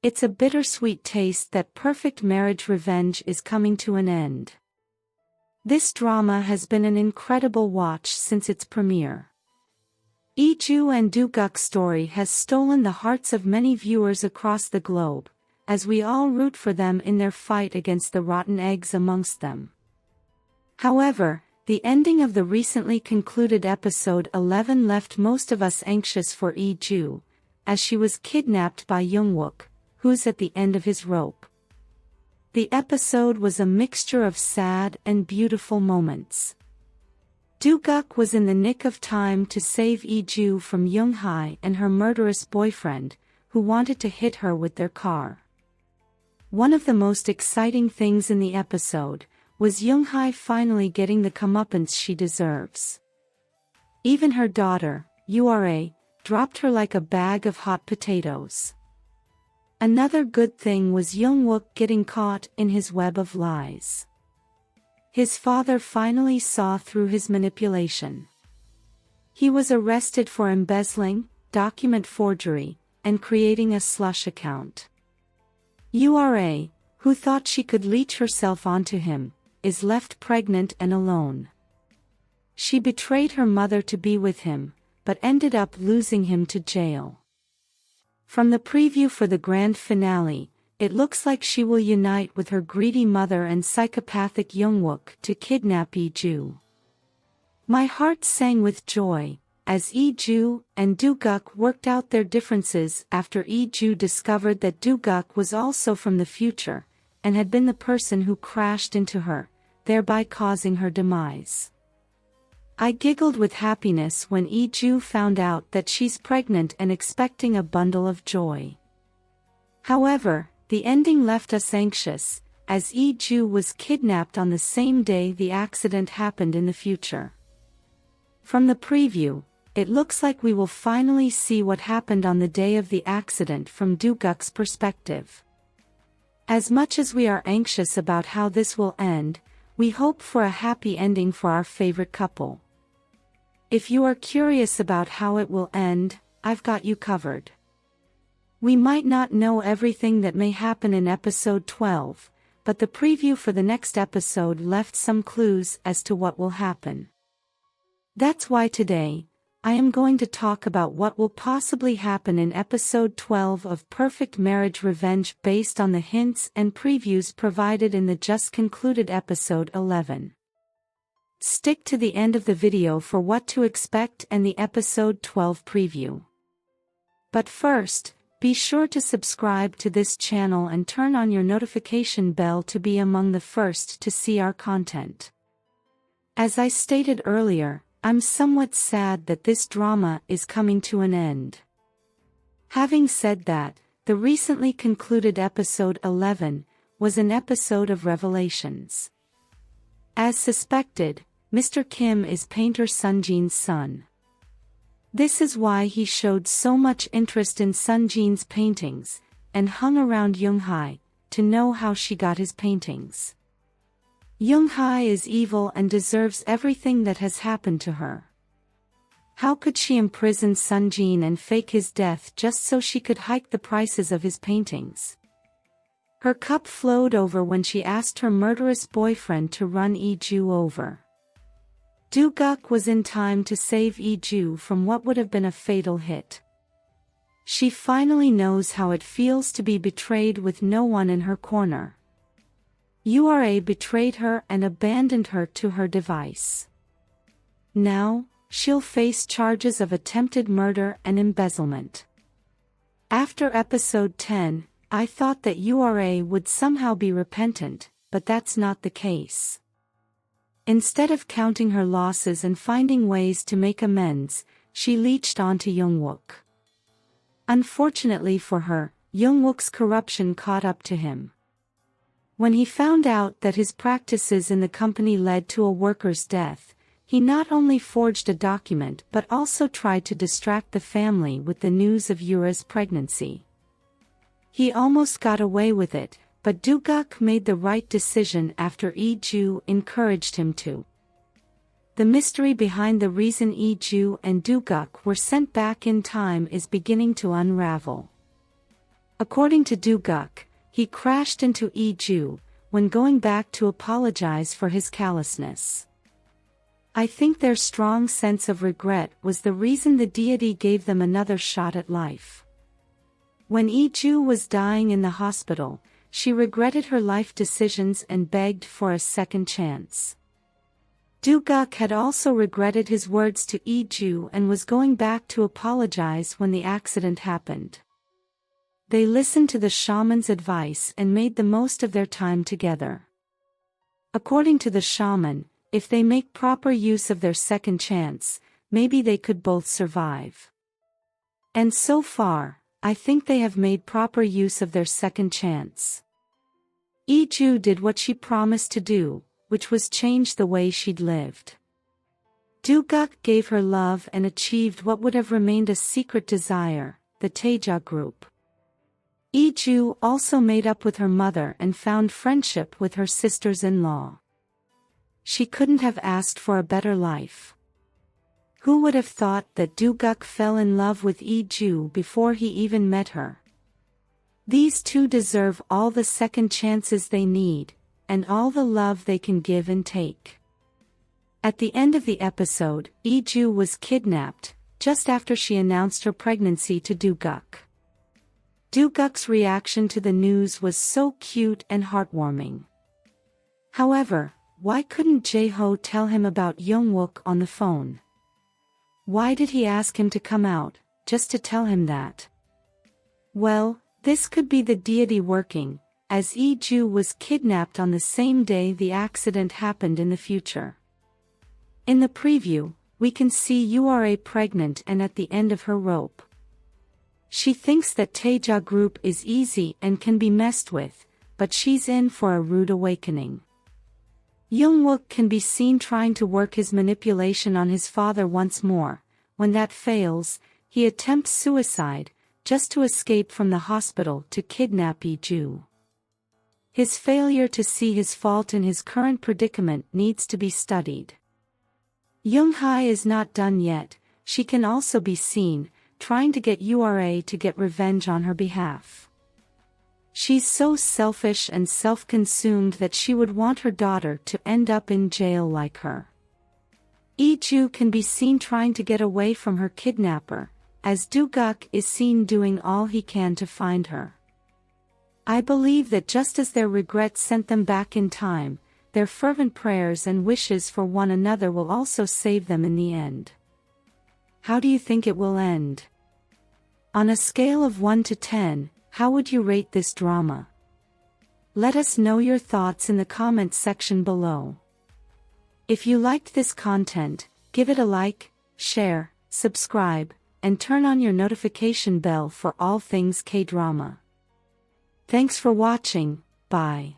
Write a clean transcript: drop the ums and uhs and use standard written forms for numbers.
It's a bittersweet taste that perfect marriage revenge is coming to an end. This drama has been an incredible watch since its premiere. Yi-Joo and Do-Guk's story has stolen the hearts of many viewers across the globe, as we all root for them in their fight against the rotten eggs amongst them. However, the ending of the recently concluded episode 11 left most of us anxious for Yi-Joo, as she was kidnapped by Jung-Wook, who's at the end of his rope. The episode was a mixture of sad and beautiful moments. Do-Guk was in the nick of time to save Yi-Joo from Jung-Hye and her murderous boyfriend, who wanted to hit her with their car. One of the most exciting things in the episode was Jung-Hye finally getting the comeuppance she deserves. Even her daughter, Ura, dropped her like a bag of hot potatoes. Another good thing was Jung-Wook getting caught in his web of lies. His father finally saw through his manipulation. He was arrested for embezzling, document forgery, and creating a slush account. Ura, who thought she could leech herself onto him, is left pregnant and alone. She betrayed her mother to be with him, but ended up losing him to jail. From the preview for the grand finale, it looks like she will unite with her greedy mother and psychopathic Jung-Wook to kidnap Yi-Joo. My heart sang with joy, as Yi-Joo and Do-Guk worked out their differences after Yi-Joo discovered that Do-Guk was also from the future, and had been the person who crashed into her, thereby causing her demise. I giggled with happiness when Yi-Joo found out that she's pregnant and expecting a bundle of joy. However, the ending left us anxious, as Yi-Joo was kidnapped on the same day the accident happened in the future. From the preview, it looks like we will finally see what happened on the day of the accident from Do-Guk's perspective. As much as we are anxious about how this will end, we hope for a happy ending for our favorite couple. If you are curious about how it will end, I've got you covered. We might not know everything that may happen in episode 12, but the preview for the next episode left some clues as to what will happen. That's why today, I am going to talk about what will possibly happen in episode 12 of Perfect Marriage Revenge based on the hints and previews provided in the just concluded episode 11. Stick to the end of the video for what to expect and the episode 12 preview. But first, be sure to subscribe to this channel and turn on your notification bell to be among the first to see our content. As I stated earlier, I'm somewhat sad that this drama is coming to an end. Having said that, the recently concluded episode 11 was an episode of revelations. As suspected, Mr. Kim is painter Sunjin's son. This is why he showed so much interest in Sunjin's paintings, and hung around Jung-Hye, to know how she got his paintings. Jung-Hye is evil and deserves everything that has happened to her. How could she imprison Sunjin and fake his death just so she could hike the prices of his paintings? Her cup flowed over when she asked her murderous boyfriend to run Yi-Joo over. Do-Guk was in time to save Yi-Joo from what would have been a fatal hit. She finally knows how it feels to be betrayed with no one in her corner. Ura betrayed her and abandoned her to her device. Now, she'll face charges of attempted murder and embezzlement. After episode 10, I thought that Ura would somehow be repentant, but that's not the case. Instead of counting her losses and finding ways to make amends, she leeched onto Jung-Wook. Unfortunately for her, Jung-Wook's corruption caught up to him. When he found out that his practices in the company led to a worker's death, he not only forged a document but also tried to distract the family with the news of Yura's pregnancy. He almost got away with it, but Do-Guk made the right decision after Yi-Joo encouraged him to. The mystery behind the reason Yi-Joo and Do-Guk were sent back in time is beginning to unravel. According to Do-Guk, he crashed into Yi-Joo when going back to apologize for his callousness. I think their strong sense of regret was the reason the deity gave them another shot at life. When Yi-Joo was dying in the hospital, she regretted her life decisions and begged for a second chance. Do-Guk had also regretted his words to Yi-Joo and was going back to apologize when the accident happened. They listened to the shaman's advice and made the most of their time together. According to the shaman, if they make proper use of their second chance, maybe they could both survive. And so far, I think they have made proper use of their second chance. Yi-Joo did what she promised to do, which was change the way she'd lived. Do-Guk gave her love and achieved what would have remained a secret desire, the Taeja group. Yi-Joo also made up with her mother and found friendship with her sisters-in-law. She couldn't have asked for a better life. Who would have thought that Do-Guk fell in love with Yi-Joo before he even met her? These two deserve all the second chances they need, and all the love they can give and take. At the end of the episode, Yi-Joo was kidnapped, just after she announced her pregnancy to Do-Guk. Do-Guk's reaction to the news was so cute and heartwarming. However, why couldn't Jae-ho tell him about Jung-Wook on the phone? Why did he ask him to come out, just to tell him that? Well, this could be the deity working, as Yi-Joo was kidnapped on the same day the accident happened in the future. In the preview, we can see Yura pregnant and at the end of her rope. She thinks that Taeja group is easy and can be messed with, but she's in for a rude awakening. Jung-Wook can be seen trying to work his manipulation on his father once more. When that fails, he attempts suicide, just to escape from the hospital to kidnap Yi-Joo. His failure to see his fault in his current predicament needs to be studied. Jung-Hye is not done yet. She can also be seen trying to get Yura to get revenge on her behalf. She's so selfish and self-consumed that she would want her daughter to end up in jail like her. Yi-Joo can be seen trying to get away from her kidnapper, as Do-Guk is seen doing all he can to find her. I believe that just as their regret sent them back in time, their fervent prayers and wishes for one another will also save them in the end. How do you think it will end? On a scale of 1 to 10, how would you rate this drama? Let us know your thoughts in the comments section below. If you liked this content, give it a like, share, subscribe, and turn on your notification bell for all things K-drama. Thanks for watching, bye.